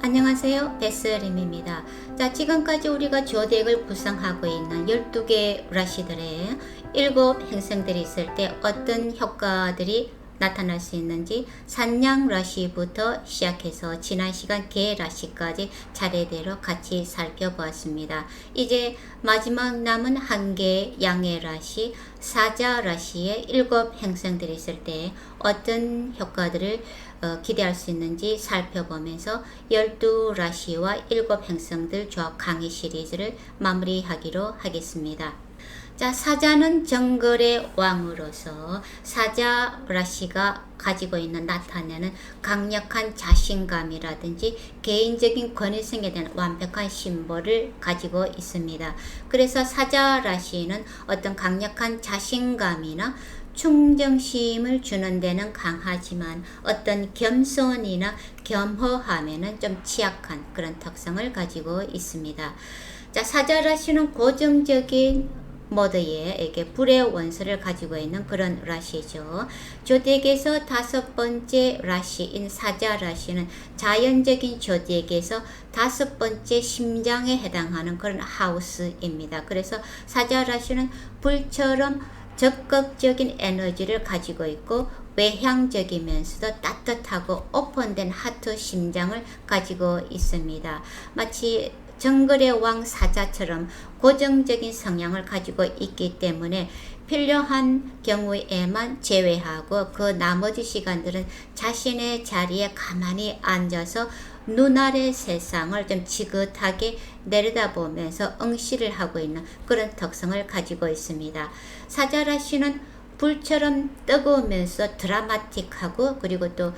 안녕하세요. 베스림입니다. 자, 지금까지 우리가 조덱을 구성하고 있는 12개 라시들의 7 행성들이 있을 때 어떤 효과들이 나타날 수 있는지 산양 라시부터 시작해서 지난 시간 개 라시까지 차례대로 같이 살펴보았습니다. 이제 마지막 남은 한 개의 양의 라시 사자 라시의 7 행성들이 있을 때 어떤 효과들을 기대할 수 있는지 살펴보면서 12라시와 7 행성들 조합 강의 시리즈를 마무리하기로 하겠습니다. 자, 사자는 정글의 왕으로서 사자 라시가 가지고 있는 나타내는 강력한 자신감이라든지 개인적인 권위성에 대한 완벽한 심볼을 가지고 있습니다. 그래서 사자 라시는 어떤 강력한 자신감이나 충정심을 주는 데는 강하지만 어떤 겸손이나 겸허함에는 좀 취약한 그런 특성을 가지고 있습니다. 자, 사자 라시는 고정적인 모드에 불의 원소를 가지고 있는 그런 라시죠. 조덱에서 5번째 라시인 사자 라시는 자연적인 조덱에서 5번째 심장에 해당하는 그런 하우스입니다. 그래서 사자 라시는 불처럼 적극적인 에너지를 가지고 있고 외향적이면서도 따뜻하고 오픈된 하트 심장을 가지고 있습니다. 마치 정글의 왕 사자처럼 고정적인 성향을 가지고 있기 때문에 필요한 경우에만 제외하고 그 나머지 시간들은 자신의 자리에 가만히 앉아서 눈 아래 세상을 좀 지긋하게 내려다보면서 응시를 하고 있는 그런 특성을 가지고 있습니다. 사자라시는 불처럼 뜨거우면서 드라마틱하고 그리고 또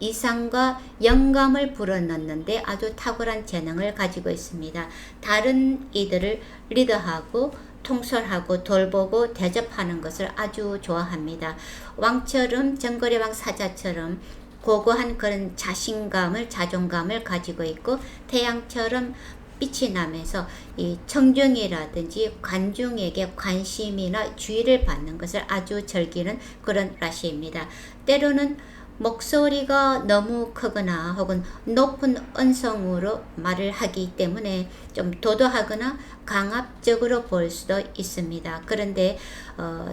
이상과 영감을 불어넣는데 아주 탁월한 재능을 가지고 있습니다. 다른 이들을 리더하고 통솔하고 돌보고 대접하는 것을 아주 좋아합니다. 왕처럼 정글의 왕 사자처럼 고고한 그런 자신감을 자존감을 가지고 있고 태양처럼 빛이 나면서 이 청중이라든지 관중에게 관심이나 주의를 받는 것을 아주 즐기는 그런 라시입니다. 때로는 목소리가 너무 크거나 혹은 높은 음성으로 말을 하기 때문에 좀 도도하거나 강압적으로 보일 수도 있습니다. 그런데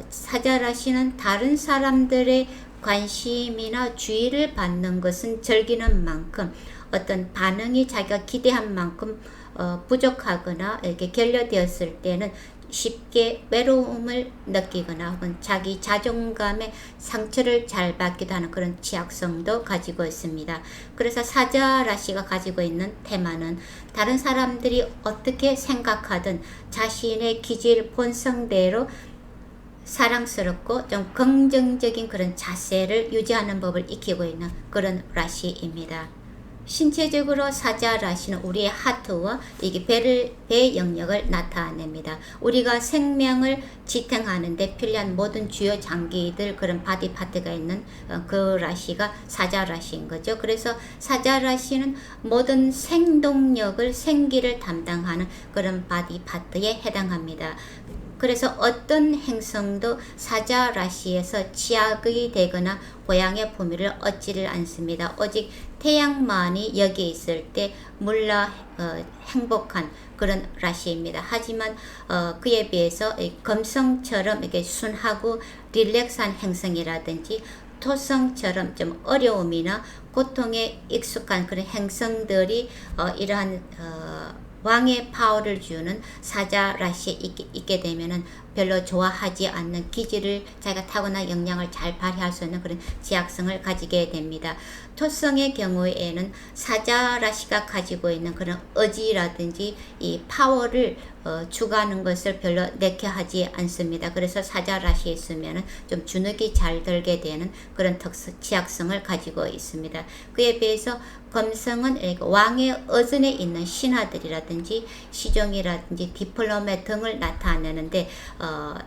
사자라시는 다른 사람들의 관심이나 주의를 받는 것은 즐기는 만큼 어떤 반응이 자기가 기대한 만큼 부족하거나 이렇게 결여되었을 때는 쉽게 외로움을 느끼거나 혹은 자기 자존감의 상처를 잘 받기도 하는 그런 취약성도 가지고 있습니다. 그래서 사자 라시가 가지고 있는 테마는 다른 사람들이 어떻게 생각하든 자신의 기질 본성대로 사랑스럽고 좀 긍정적인 그런 자세를 유지하는 법을 익히고 있는 그런 라시입니다. 신체적으로 사자 라시는 우리의 하트와 이게 배 영역을 나타냅니다. 우리가 생명을 지탱하는데 필요한 모든 주요 장기들 그런 바디 파트가 있는 그 라시가 사자 라시인 거죠. 그래서 사자 라시는 모든 생동력을 생기를 담당하는 그런 바디 파트에 해당합니다. 그래서 어떤 행성도 사자 라시에서 취약이 되거나 고향의 품위를 얻지를 않습니다. 오직 태양만이 여기에 있을 때 물라 행복한 그런 라시입니다. 하지만 그에 비해서 금성처럼 이렇게 순하고 릴렉스한 행성이라든지 토성처럼 좀 어려움이나 고통에 익숙한 그런 행성들이 이러한 왕의 파워를 주는 사자 라시에 있게 되면은 별로 좋아하지 않는 기질을 자기가 타고난 역량을 잘 발휘할 수 있는 그런 지약성을 가지게 됩니다. 토성의 경우에는 사자 라시가 가지고 있는 그런 의지라든지 이 파워를 주가는 것을 별로 내켜하지 않습니다. 그래서 사자 라시에 있으면은 좀 주눅이 잘 들게 되는 그런 지약성을 가지고 있습니다. 그에 비해서 금성은 왕의 어전에 있는 신하들이라든지 시종이라든지 디플로메 등을 나타내는데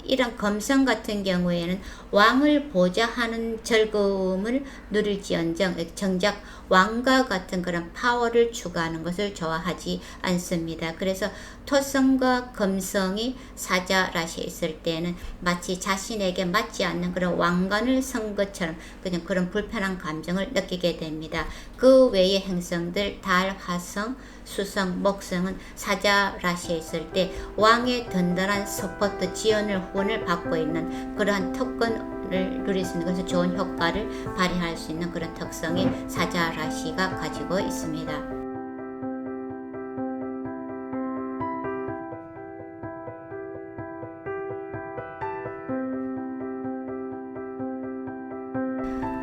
이런 금성 같은 경우에는 왕을 보좌하는 즐거움을 누릴지언정 정작 왕과 같은 그런 파워를 추구하는 것을 좋아하지 않습니다. 그래서 토성과 금성이 사자 라시에 있을 때는 마치 자신에게 맞지 않는 그런 왕관을 선 것처럼 그냥 그런 불편한 감정을 느끼게 됩니다. 그 외의 행성들 달, 화성, 수성, 목성은 사자 라시에 있을 때 왕의 든든한 서포트, 지원을, 후원을 받고 있는 그러한 특권을 누릴 수 있는, 그래서 좋은 효과를 발휘할 수 있는 그런 특성이 사자 라시가 가지고 있습니다.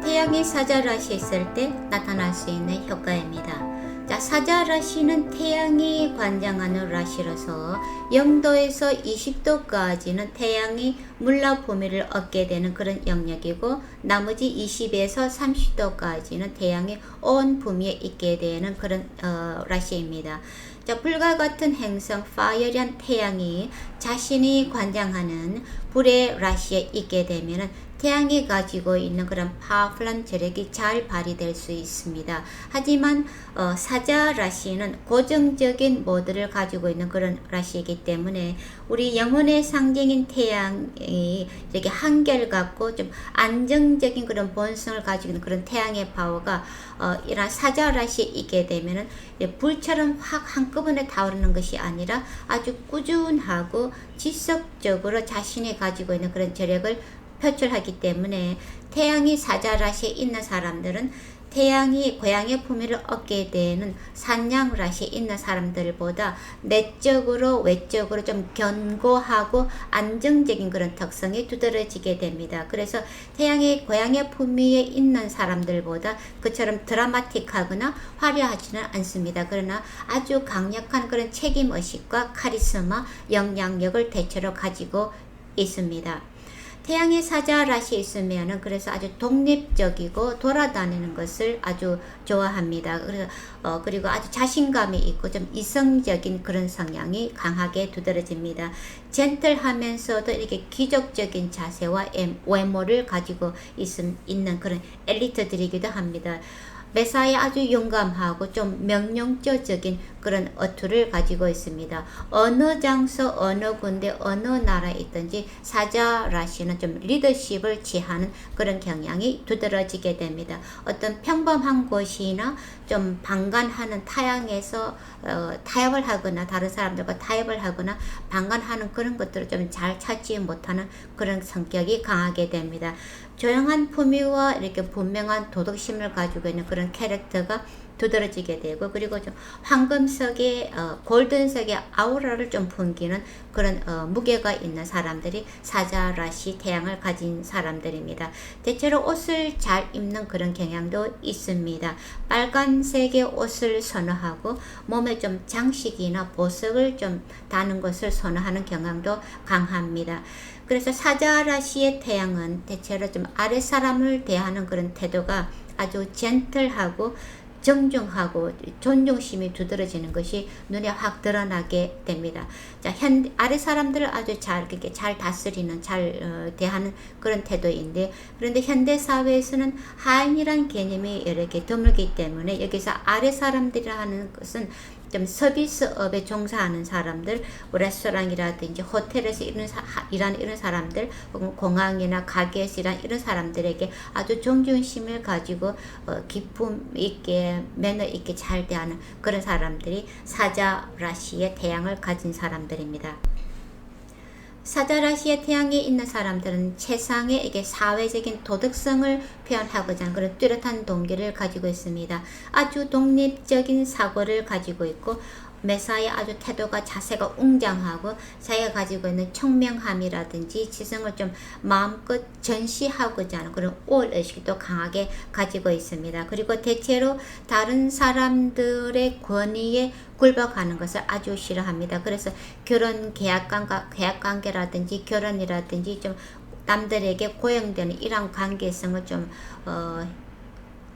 태양이 사자라시에 있을 때 나타날 수 있는 효과입니다. 자, 사자라시는 태양이 관장하는 라시라서 0도에서 20도까지는 태양이 물라 부미를 얻게 되는 그런 영역이고, 나머지 20에서 30도까지는 태양이 온 부미에 있게 되는 그런 라시입니다. 자, 불과 같은 행성 파이어리한 태양이 자신이 관장하는 불의 라시에 있게 되면은 태양이 가지고 있는 그런 파워풀한 재력이 잘 발휘될 수 있습니다. 하지만 사자 라시는 고정적인 모드를 가지고 있는 그런 라시이기 때문에 우리 영혼의 상징인 태양이 이렇게 한결같고 좀 안정적인 그런 본성을 가지고 있는 그런 태양의 파워가 이런 사자 라시에 있게 되면은 불처럼 확 한꺼번에 타오르는 것이 아니라 아주 꾸준하고 지속적으로 자신이 가지고 있는 그런 재력을 표출하기 때문에 태양이 사자라시에 있는 사람들은 태양이 고양의 품위를 얻게 되는 산양 라시에 있는 사람들보다 내적으로 외적으로 좀 견고하고 안정적인 그런 특성이 두드러지게 됩니다. 그래서 태양이 고양의 품위에 있는 사람들보다 그처럼 드라마틱하거나 화려하지는 않습니다. 그러나 아주 강력한 그런 책임의식과 카리스마, 영향력을 대체로 가지고 있습니다. 태양의 사자 라시에 있으면은 그래서 아주 독립적이고 돌아다니는 것을 아주 좋아합니다. 그래서 그리고 아주 자신감이 있고 좀 이성적인 그런 성향이 강하게 두드러집니다. 젠틀하면서도 이렇게 귀족적인 자세와 외모를 가지고 있는 그런 엘리트들이기도 합니다. 매사에 아주 용감하고 좀 명령조적인 그런 어투를 가지고 있습니다. 어느 장소, 어느 군데, 어느 나라에 있든지 사자 라시는 좀 리더십을 취하는 그런 경향이 두드러지게 됩니다. 어떤 평범한 곳이나 좀 방관하는 타향에서 타협을 하거나 다른 사람들과 타협을 하거나 방관하는 그런 것들을 좀 잘 찾지 못하는 그런 성격이 강하게 됩니다. 조용한 품위와 이렇게 분명한 도덕심을 가지고 있는 그런 캐릭터가 두드러지게 되고, 그리고 좀 황금색의 골든색의 아우라를 좀 풍기는 그런 무게가 있는 사람들이 사자라시 태양을 가진 사람들입니다. 대체로 옷을 잘 입는 그런 경향도 있습니다. 빨간색의 옷을 선호하고 몸에 좀 장식이나 보석을 좀 다는 것을 선호하는 경향도 강합니다. 그래서 사자라시의 태양은 대체로 좀 아랫사람을 대하는 그런 태도가 아주 젠틀하고 정중하고 존중심이 두드러지는 것이 눈에 확 드러나게 됩니다. 자, 아래 사람들을 아주 이렇게 잘 다스리는, 잘 대하는 그런 태도인데, 그런데 현대 사회에서는 하인이란 개념이 이렇게 드물기 때문에 여기서 아래 사람들이라 하는 것은 좀 서비스업에 종사하는 사람들, 레스토랑이라든지 호텔에서 일하는 이런 사람들, 혹은 공항이나 가게에서 일하는 이런 사람들에게 아주 존중심을 가지고 기품 있게, 매너 있게 잘 대하는 그런 사람들이 사자 라시의 태양을 가진 사람들입니다. 사자라시의 태양이 있는 사람들은 최상의 이게 사회적인 도덕성을 표현하고자 하는 그런 뚜렷한 동기를 가지고 있습니다. 아주 독립적인 사고를 가지고 있고, 매사에 아주 태도가, 자세가 웅장하고, 자기가 가지고 있는 총명함이라든지 지성을 좀 마음껏 전시하고자 하는 그런 우월의식도 강하게 가지고 있습니다. 그리고 대체로 다른 사람들의 권위에 굴복하는 것을 아주 싫어합니다. 그래서 계약 관계라든지 결혼이라든지 좀 남들에게 고용되는 이런 관계성을 좀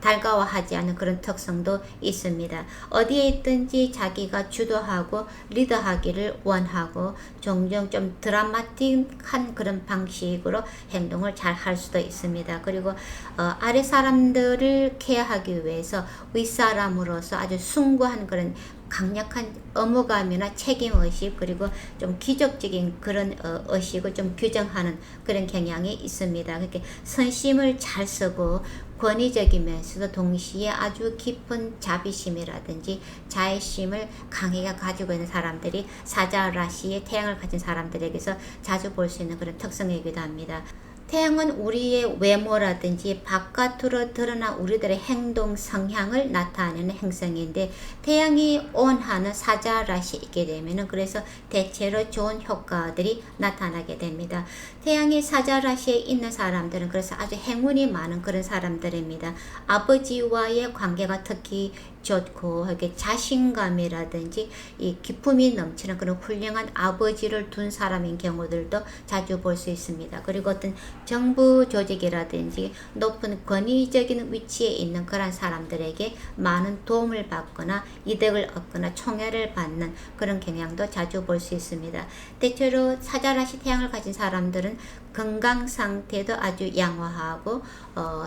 달가워하지 않는 그런 특성도 있습니다. 어디에 있든지 자기가 주도하고 리더하기를 원하고 종종 좀 드라마틱한 그런 방식으로 행동을 잘 할 수도 있습니다. 그리고 아래 사람들을 케어하기 위해서 윗사람으로서 아주 숭고한 그런 강력한 의무감이나 책임의식 그리고 좀 기적적인 그런 의식을 좀 규정하는 그런 경향이 있습니다. 그렇게 선심을 잘 쓰고 권위적이면서도 동시에 아주 깊은 자비심이라든지 자애심을 강하게 가지고 있는 사람들이 사자 라시의 태양을 가진 사람들에게서 자주 볼 수 있는 그런 특성이기도 합니다. 태양은 우리의 외모라든지 바깥으로 드러난 우리들의 행동 성향을 나타내는 행성인데 태양이 온하는 사자 라시에 있게 되면은 그래서 대체로 좋은 효과들이 나타나게 됩니다. 태양이 사자 라시에 있는 사람들은 그래서 아주 행운이 많은 그런 사람들입니다. 아버지와의 관계가 특히 좋고 이렇게 자신감이라든지 이 기품이 넘치는 그런 훌륭한 아버지를 둔 사람인 경우들도 자주 볼 수 있습니다. 그리고 어떤 정부 조직이라든지 높은 권위적인 위치에 있는 그런 사람들에게 많은 도움을 받거나 이득을 얻거나 총애를 받는 그런 경향도 자주 볼 수 있습니다. 대체로 사자라시 태양을 가진 사람들은 건강 상태도 아주 양호하고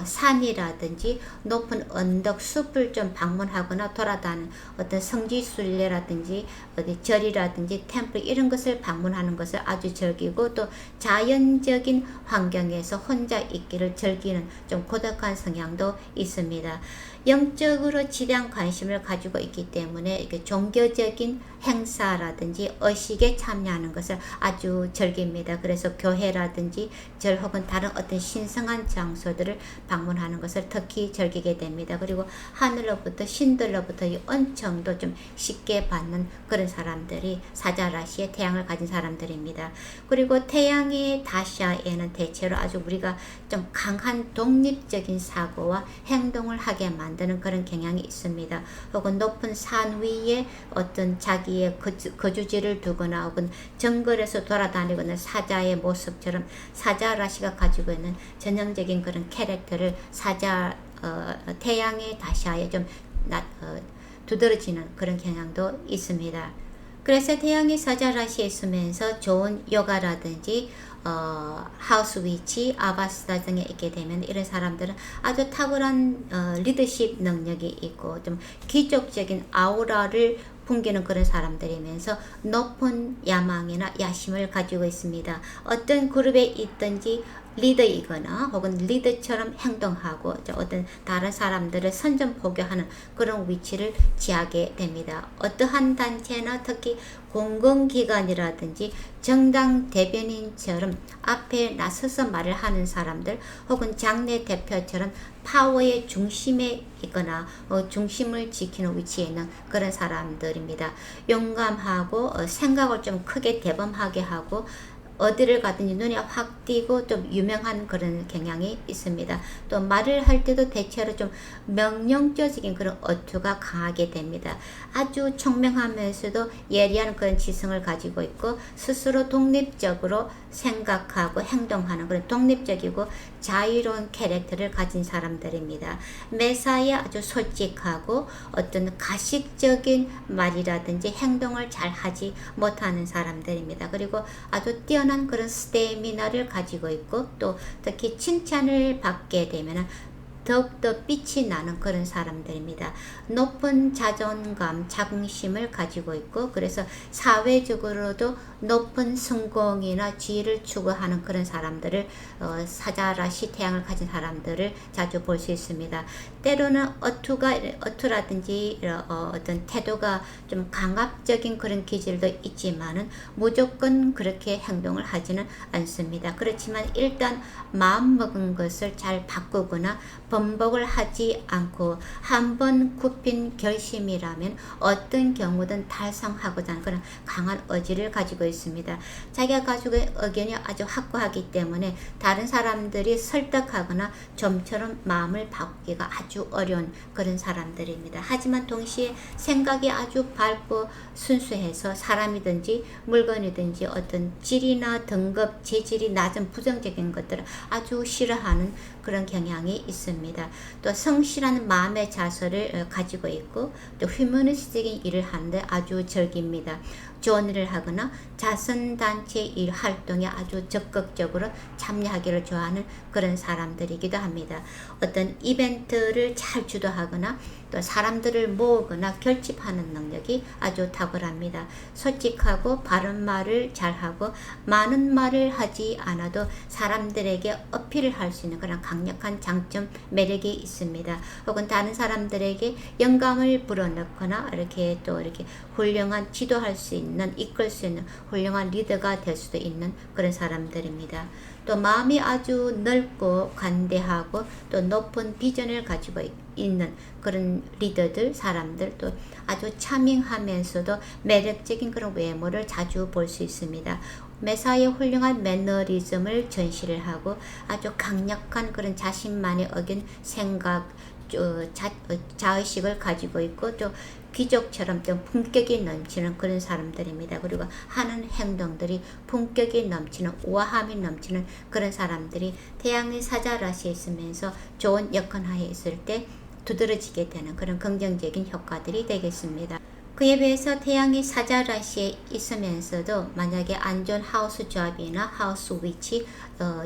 산이라든지 높은 언덕 숲을 좀 방문하거나 돌아다니는 어떤 성지순례라든지 어디 절이라든지 템플 이런 것을 방문하는 것을 아주 즐기고 또 자연적인 환경에서 혼자 있기를 즐기는 좀 고독한 성향도 있습니다. 영적으로 지대한 관심을 가지고 있기 때문에 이렇게 종교적인 행사라든지 의식에 참여하는 것을 아주 즐깁니다. 그래서 교회라든지 절 혹은 다른 어떤 신성한 장소들을 방문하는 것을 특히 즐기게 됩니다. 그리고 하늘로부터 신들로부터 이 은총도 좀 쉽게 받는 그런 사람들이 사자라시의 태양을 가진 사람들입니다. 그리고 태양의 다샤에는 대체로 아주 우리가 좀 강한 독립적인 사고와 행동을 하게 만드는 그런 경향이 있습니다. 혹은 높은 산 위에 어떤 자기의 거주지를 두거나 혹은 정글에서 돌아다니거나 사자의 모습처럼 사자 라시가 가지고 있는 전형적인 그런 캐릭터를 태양의 다시아에 좀 두드러지는 그런 경향도 있습니다. 그래서 태양이 사자 라시에 있으면서 좋은 요가라든지 하우스 위치, 아바스다 등에 있게 되면 이런 사람들은 아주 탁월한 리더십 능력이 있고 좀 기적적인 아우라를 풍기는 그런 사람들이면서 높은 야망이나 야심을 가지고 있습니다. 어떤 그룹에 있든지 리더이거나 혹은 리더처럼 행동하고 어떤 다른 사람들을 선전포고하는 그런 위치를 취하게 됩니다. 어떠한 단체나 특히 공공기관이라든지 정당 대변인처럼 앞에 나서서 말을 하는 사람들 혹은 장례 대표처럼 파워의 중심에 있거나 중심을 지키는 위치에 있는 그런 사람들입니다. 용감하고 생각을 좀 크게 대범하게 하고 어디를 가든지 눈에 확 띄고 좀 유명한 그런 경향이 있습니다. 또 말을 할 때도 대체로 좀 명령적인 그런 어투가 강하게 됩니다. 아주 총명하면서도 예리한 그런 지성을 가지고 있고 스스로 독립적으로 생각하고 행동하는 그런 독립적이고 자유로운 캐릭터를 가진 사람들입니다. 매사에 아주 솔직하고 어떤 가식적인 말이라든지 행동을 잘 하지 못하는 사람들입니다. 그리고 아주 뛰어난 그런 스태미나를 가지고 있고 또 특히 칭찬을 받게 되면 더욱더 빛이 나는 그런 사람들입니다. 높은 자존감, 자긍심을 가지고 있고 그래서 사회적으로도 높은 성공이나 지위를 추구하는 그런 사람들을 사자라시 태양을 가진 사람들을 자주 볼 수 있습니다. 때로는 어투라든지 어떤 태도가 좀 강압적인 그런 기질도 있지만은 무조건 그렇게 행동을 하지는 않습니다. 그렇지만 일단 마음 먹은 것을 잘 바꾸거나 번복을 하지 않고 한번 굽힌 결심이라면 어떤 경우든 달성하고자 하는 그런 강한 의지를 가지고 있습니다. 자기가 가지고 의견이 아주 확고하기 때문에 다른 사람들이 설득하거나 좀처럼 마음을 바꾸기가 아주 어려운 그런 사람들입니다. 하지만 동시에 생각이 아주 밝고 순수해서 사람이든지 물건이든지 어떤 질이나 등급, 재질이 낮은 부정적인 것들을 아주 싫어하는 그런 경향이 있습니다. 됩니다. 또 성실한 마음의 자세를 가지고 있고 또 휴머니스트적인 일을 하는데 아주 절기입니다. 좋은 일을 하거나 자선단체 일 활동에 아주 적극적으로 참여하기를 좋아하는 그런 사람들이기도 합니다. 어떤 이벤트를 잘 주도하거나 또 사람들을 모으거나 결집하는 능력이 아주 탁월합니다. 솔직하고 바른 말을 잘하고 많은 말을 하지 않아도 사람들에게 어필을 할 수 있는 그런 강력한 장점, 매력이 있습니다. 혹은 다른 사람들에게 영감을 불어넣거나 이렇게 또 이렇게 훌륭한 지도할 수 있는, 이끌 수 있는 훌륭한 리더가 될 수도 있는 그런 사람들입니다. 또 마음이 아주 넓고 관대하고 또 높은 비전을 가지고 있는 그런 리더들, 사람들, 또 아주 차밍하면서도 매력적인 그런 외모를 자주 볼 수 있습니다. 매사에 훌륭한 매너리즘을 전시를 하고 아주 강력한 그런 자신만의 어긴 생각, 자의식을 가지고 있고 또 귀족처럼 좀 품격이 넘치는 그런 사람들입니다. 그리고 하는 행동들이 품격이 넘치는, 우아함이 넘치는 그런 사람들이 태양의 사자라시에 있으면서 좋은 여건하에 있을 때 두드러지게 되는 그런 긍정적인 효과들이 되겠습니다. 그에 비해서 태양이 사자라시에 있으면서도 만약에 안 좋은 하우스 조합이나 하우스 위치,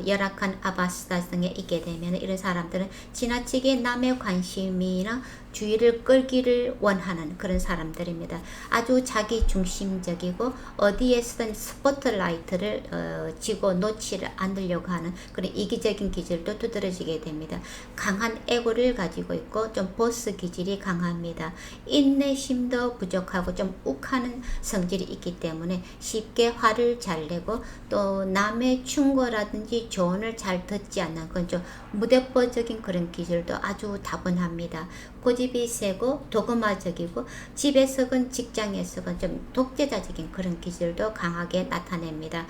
열악한 아바스타 등에 있게 되면 이런 사람들은 지나치게 남의 관심이나 주의를 끌기를 원하는 그런 사람들입니다. 아주 자기 중심적이고 어디에서든 스포트라이트를 쥐고 놓지를 않으려고 하는 그런 이기적인 기질도 두드러지게 됩니다. 강한 에고를 가지고 있고 좀 보스 기질이 강합니다. 인내심도 부족하고 좀 욱하는 성질이 있기 때문에 쉽게 화를 잘 내고 또 남의 충고라든지 조언을 잘 듣지 않는 그런 좀 무대뽀적인 그런 기질도 아주 다분합니다. 고집이 세고 도그마적이고 집에서건 직장에서건 좀 독재자적인 그런 기질도 강하게 나타냅니다.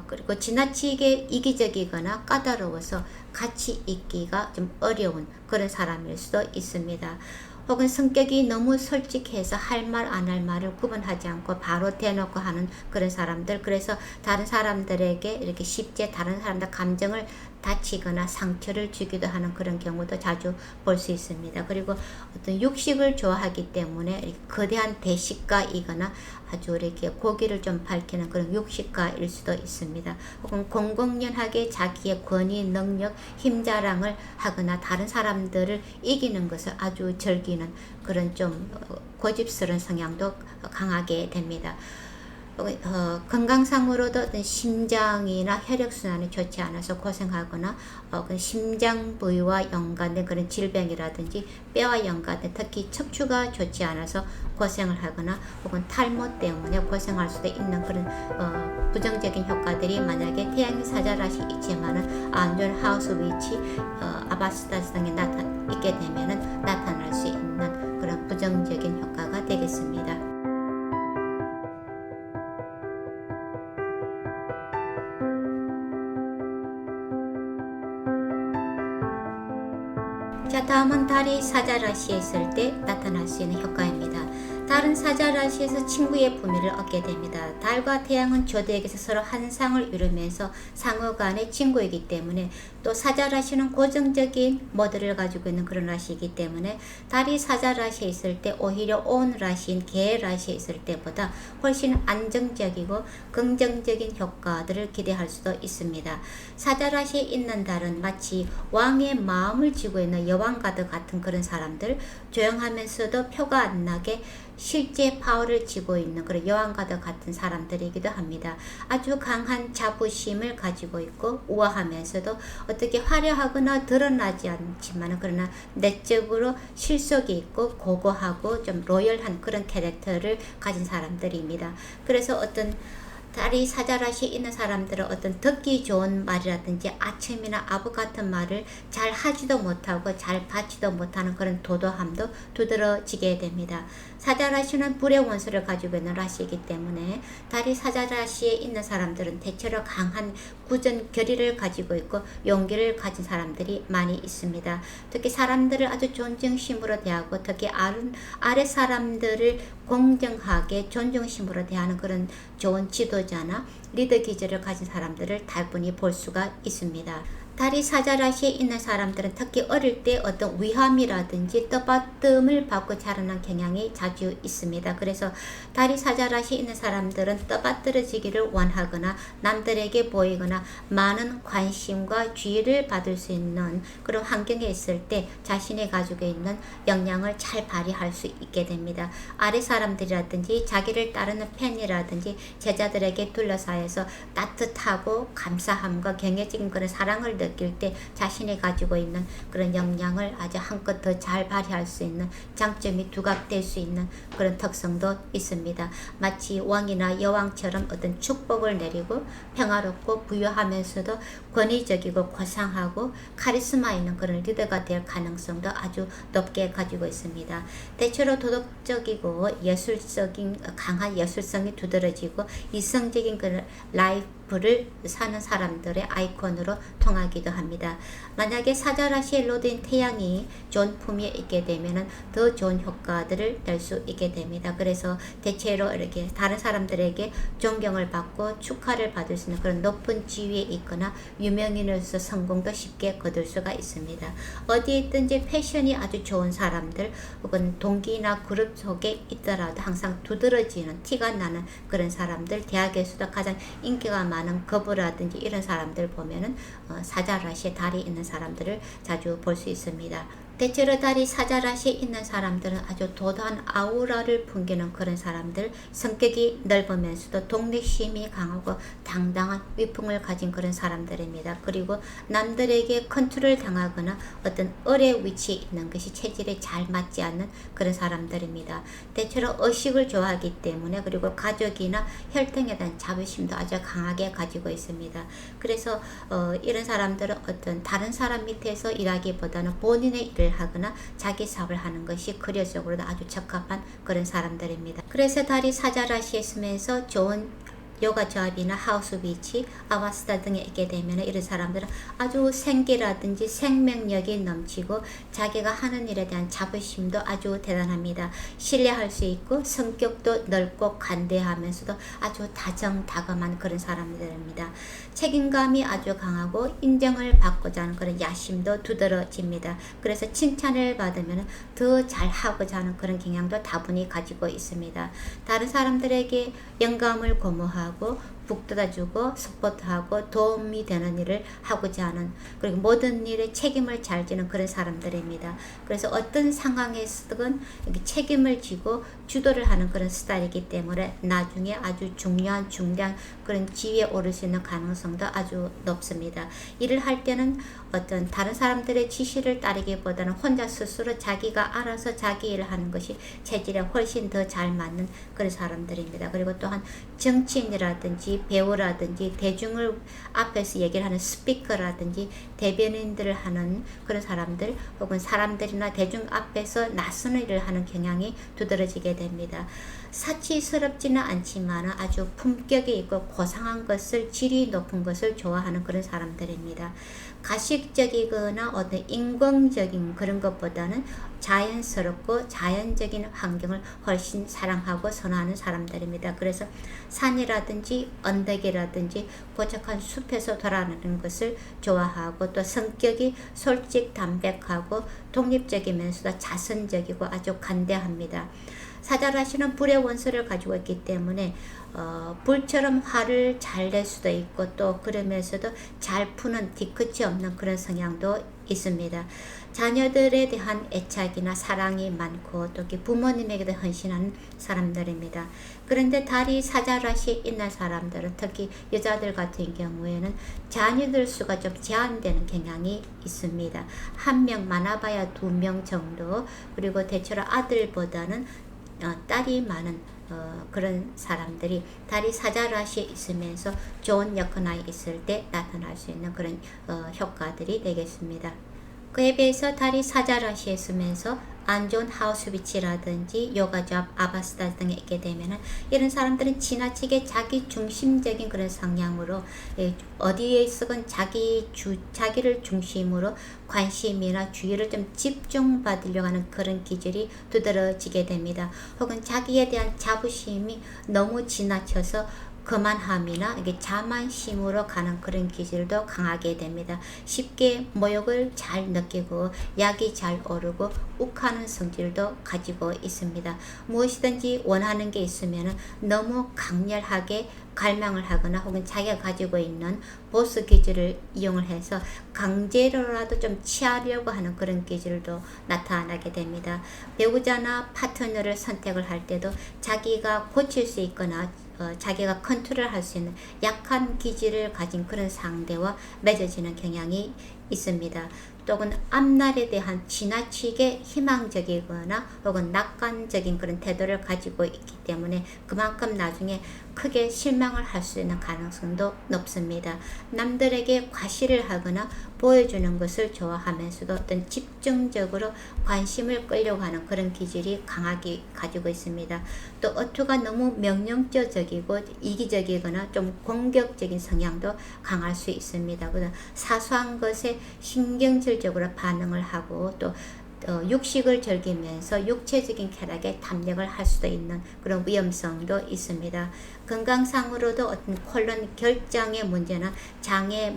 그리고 지나치게 이기적이거나 까다로워서 같이 있기가 좀 어려운 그런 사람일 수도 있습니다. 혹은 성격이 너무 솔직해서 할 말 안 할 말을 구분하지 않고 바로 대놓고 하는 그런 사람들, 그래서 다른 사람들에게 이렇게 쉽게 다른 사람들 감정을 다치거나 상처를 주기도 하는 그런 경우도 자주 볼 수 있습니다. 그리고 어떤 육식을 좋아하기 때문에 이렇게 거대한 대식가이거나 아주 이렇게 고기를 좀 밝히는 그런 육식가일 수도 있습니다. 혹은 공공연하게 자기의 권위, 능력, 힘 자랑을 하거나 다른 사람들을 이기는 것을 아주 즐기는 그런 좀 고집스러운 성향도 강하게 됩니다. 건강상으로도 어떤 심장이나 혈액순환이 좋지 않아서 고생하거나 심장 부위와 연관된 그런 질병이라든지 뼈와 연관된 특히 척추가 좋지 않아서 고생을 하거나 혹은 탈모 때문에 고생할 수도 있는 그런 부정적인 효과들이 만약에 태양이 사자라시 있지만은 안 좋은 하우스 위치, 아바스타 등에 있게 되면은 나타날 수 있는 그런 부정적인 효과가 되겠습니다. 자, 다음은 달이 사자라시에 있을 때 나타날 수 있는 효과입니다. 달은 사자라시에서 친구의 분위를 얻게 됩니다. 달과 태양은 조대에게서 서로 한 상을 이루면서 상호 간의 친구이기 때문에 또 사자라시는 고정적인 모델을 가지고 있는 그런 라시이기 때문에 달이 사자라시에 있을 때 오히려 온 라시인 개라시에 있을 때보다 훨씬 안정적이고 긍정적인 효과들을 기대할 수도 있습니다. 사자라시에 있는 달은 마치 왕의 마음을 쥐고 있는 여왕가드 같은 그런 사람들, 조용하면서도 표가 안 나게 실제 파워를 쥐고 있는 그런 여왕가드 같은 사람들이기도 합니다. 아주 강한 자부심을 가지고 있고 우아하면서도 어떻게 화려하거나 드러나지 않지만 그러나 내적으로 실속이 있고 고고하고 좀 로열한 그런 캐릭터를 가진 사람들입니다. 그래서 어떤 달이 사자라시에 있는 사람들은 어떤 듣기 좋은 말이라든지 아첨이나 아부 같은 말을 잘 하지도 못하고 잘 받지도 못하는 그런 도도함도 두드러지게 됩니다. 사자라시는 불의 원소를 가지고 있는 라시이기 때문에 달이 사자라시에 있는 사람들은 대체로 강한 굳은 결의를 가지고 있고 용기를 가진 사람들이 많이 있습니다. 특히 사람들을 아주 존중심으로 대하고 특히 아래 사람들을 공정하게 존중심으로 대하는 그런 좋은 지도자나 리더 기질을 가진 사람들을 다분히 볼 수가 있습니다. 달이 사자라시에 있는 사람들은 특히 어릴 때 어떤 위함이라든지 떠받침을 받고 자라난 경향이 자주 있습니다. 그래서 달이 사자라시에 있는 사람들은 떠받들어지기를 원하거나 남들에게 보이거나 많은 관심과 주의를 받을 수 있는 그런 환경에 있을 때 자신이 가지고 있는 역량을 잘 발휘할 수 있게 됩니다. 아래 사람들이라든지 자기를 따르는 팬이라든지 제자들에게 둘러싸여서 따뜻하고 감사함과 경애적인 그런 사랑을 느낄 때 자신이 가지고 있는 그런 역량을 아주 한껏 더 잘 발휘할 수 있는 장점이 두각될 수 있는 그런 특성도 있습니다. 마치 왕이나 여왕처럼 어떤 축복을 내리고 평화롭고 부유하면서도 권위적이고 고상하고 카리스마 있는 그런 리더가 될 가능성도 아주 높게 가지고 있습니다. 대체로 도덕적이고 예술적인 강한 예술성이 두드러지고 이성적인 그런 라이프를 사는 사람들의 아이콘으로 통하기도 합니다. 만약에 사자라시에 놓인 태양이 좋은 품위에 있게 되면 더 좋은 효과들을 낼 수 있게 됩니다. 그래서 대체로 이렇게 다른 사람들에게 존경을 받고 축하를 받을 수 있는 그런 높은 지위에 있거나 유명인으로서 성공도 쉽게 거둘 수가 있습니다. 어디에 있든지 패션이 아주 좋은 사람들 혹은 동기나 그룹 속에 있더라도 항상 두드러지는 티가 나는 그런 사람들, 대학에서도 가장 인기가 많은 거부라든지 이런 사람들 보면은 사자라시에 달이 있는 사람들을 자주 볼 수 있습니다. 대체로 달이 사자라시에 있는 사람들은 아주 도도한 아우라를 풍기는 그런 사람들, 성격이 넓으면서도 독립심이 강하고 당당한 위풍을 가진 그런 사람들입니다. 그리고 남들에게 컨트롤 당하거나 어떤 을의 위치에 있는 것이 체질에 잘 맞지 않는 그런 사람들입니다. 대체로 의식을 좋아하기 때문에 그리고 가족이나 혈통에 대한 자부심도 아주 강하게 가지고 있습니다. 그래서 이런 사람들은 어떤 다른 사람 밑에서 일하기보다는 본인의 일을 하거나 자기 사업을 하는 것이 커리어적으로도 아주 적합한 그런 사람들입니다. 그래서 달이 사자라시에 있으면서 좋은 요가 조합이나 하우스 비치, 아바스타 등에 있게 되면 이런 사람들은 아주 생기라든지 생명력이 넘치고 자기가 하는 일에 대한 자부심도 아주 대단합니다. 신뢰할 수 있고 성격도 넓고 간대하면서도 아주 다정다감한 그런 사람들입니다. 책임감이 아주 강하고 인정을 받고자 하는 그런 야심도 두드러집니다. 그래서 칭찬을 받으면 더 잘하고자 하는 그런 경향도 다분히 가지고 있습니다. 다른 사람들에게 영감을 고무하고 북돋아주고 서포트하고 도움이 되는 일을 하고자 하는, 그리고 모든 일에 책임을 잘 지는 그런 사람들입니다. 그래서 어떤 상황에서든 책임을 지고 주도를 하는 그런 스타일이기 때문에 나중에 아주 중요한 중대한 그런 지위에 오를 수 있는 가능성도 아주 높습니다. 일을 할 때는 어떤 다른 사람들의 지시를 따르기보다는 혼자 스스로 자기가 알아서 자기 일을 하는 것이 체질에 훨씬 더 잘 맞는 그런 사람들입니다. 그리고 또한 정치인이라든지 배우라든지 대중을 앞에서 얘기를 하는 스피커라든지 대변인들을 하는 그런 사람들 혹은 사람들이나 대중 앞에서 낯선 일을 하는 경향이 두드러지게 됩니다. 사치스럽지는 않지만 아주 품격이 있고 고상한 것을, 질이 높은 것을 좋아하는 그런 사람들입니다. 가식적이거나 어떤 인공적인 그런 것보다는 자연스럽고 자연적인 환경을 훨씬 사랑하고 선호하는 사람들입니다. 그래서 산이라든지 언덕이라든지 고적한 숲에서 돌아다니는 것을 좋아하고, 또 성격이 솔직 담백하고 독립적이면서도 자선적이고 아주 간대합니다. 사자라시는 불의 원소를 가지고 있기 때문에 불처럼 화를 잘 낼 수도 있고, 또 그러면서도 잘 푸는 뒤끝이 없는 그런 성향도 있습니다. 자녀들에 대한 애착이나 사랑이 많고 또 부모님에게도 헌신하는 사람들입니다. 그런데 달이 사자라시에 있는 사람들은, 특히 여자들 같은 경우에는 자녀들 수가 좀 제한되는 경향이 있습니다. 한 명, 많아봐야 2명 정도, 그리고 대체로 아들보다는 딸이 많은 그런 사람들이 달이 사자라시에 있으면서 좋은 여건하에 있을 때 나타날 수 있는 그런 효과들이 되겠습니다. 그에 비해서 달이 사자라시에 있으면서 안 좋은 하우스 위치라든지 요가조합, 아바스타 등에 있게 되면은 이런 사람들은 지나치게 자기 중심적인 그런 성향으로 어디에서건 자기를 중심으로 관심이나 주의를 좀 집중받으려고 하는 그런 기질이 두드러지게 됩니다. 혹은 자기에 대한 자부심이 너무 지나쳐서 거만함이나 이게 자만심으로 가는 그런 기질도 강하게 됩니다. 쉽게 모욕을 잘 느끼고 약이 잘 오르고 욱하는 성질도 가지고 있습니다. 무엇이든지 원하는 게 있으면 너무 강렬하게 갈망을 하거나 혹은 자기가 가지고 있는 보스 기질을 이용을 해서 강제로라도 좀 취하려고 하는 그런 기질도 나타나게 됩니다. 배우자나 파트너를 선택을 할 때도 자기가 고칠 수 있거나 자기가 컨트롤할 수 있는 약한 기질을 가진 그런 상대와 맺어지는 경향이 있습니다. 또는 앞날에 대한 지나치게 희망적이거나 혹은 낙관적인 그런 태도를 가지고 있기 때문에 그만큼 나중에 크게 실망을 할 수 있는 가능성도 높습니다. 남들에게 과시를 하거나 보여주는 것을 좋아하면서도 어떤 집중적으로 관심을 끌려고 하는 그런 기질이 강하게 가지고 있습니다. 또 어투가 너무 명령적이고 이기적이거나 좀 공격적인 성향도 강할 수 있습니다. 그래서 사소한 것에 신경질적으로 반응을 하고 또 육식을 즐기면서 육체적인 쾌락에 탐닉을 할 수도 있는 그런 위험성도 있습니다. 건강상으로도 어떤 콜론 결장의 문제나 장애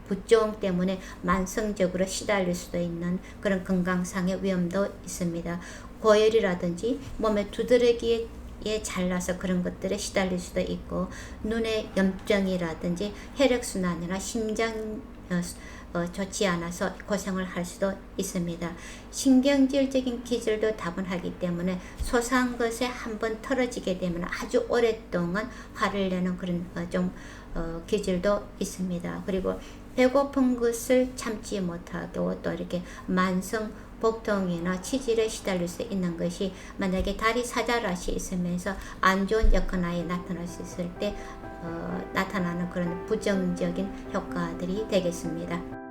부종 때문에 만성적으로 시달릴 수도 있는 그런 건강상의 위험도 있습니다. 고열이라든지 몸의 두드러기에 잘라서 그런 것들에 시달릴 수도 있고 눈의 염증이라든지 혈액순환이나 심장 좋지 않아서 고생을 할 수도 있습니다. 신경질적인 기질도 다분하기 때문에 소소한 것에 한번 털어지게 되면 아주 오랫동안 화를 내는 그런 기질도 있습니다. 그리고 배고픈 것을 참지 못하고 또 이렇게 만성 복통이나 치질에 시달릴 수 있는 것이 만약에 다리 사자라시 있으면서 안 좋은 여건하에 나타날 수 있을 때 나타나는 그런 부정적인 효과들이 되겠습니다.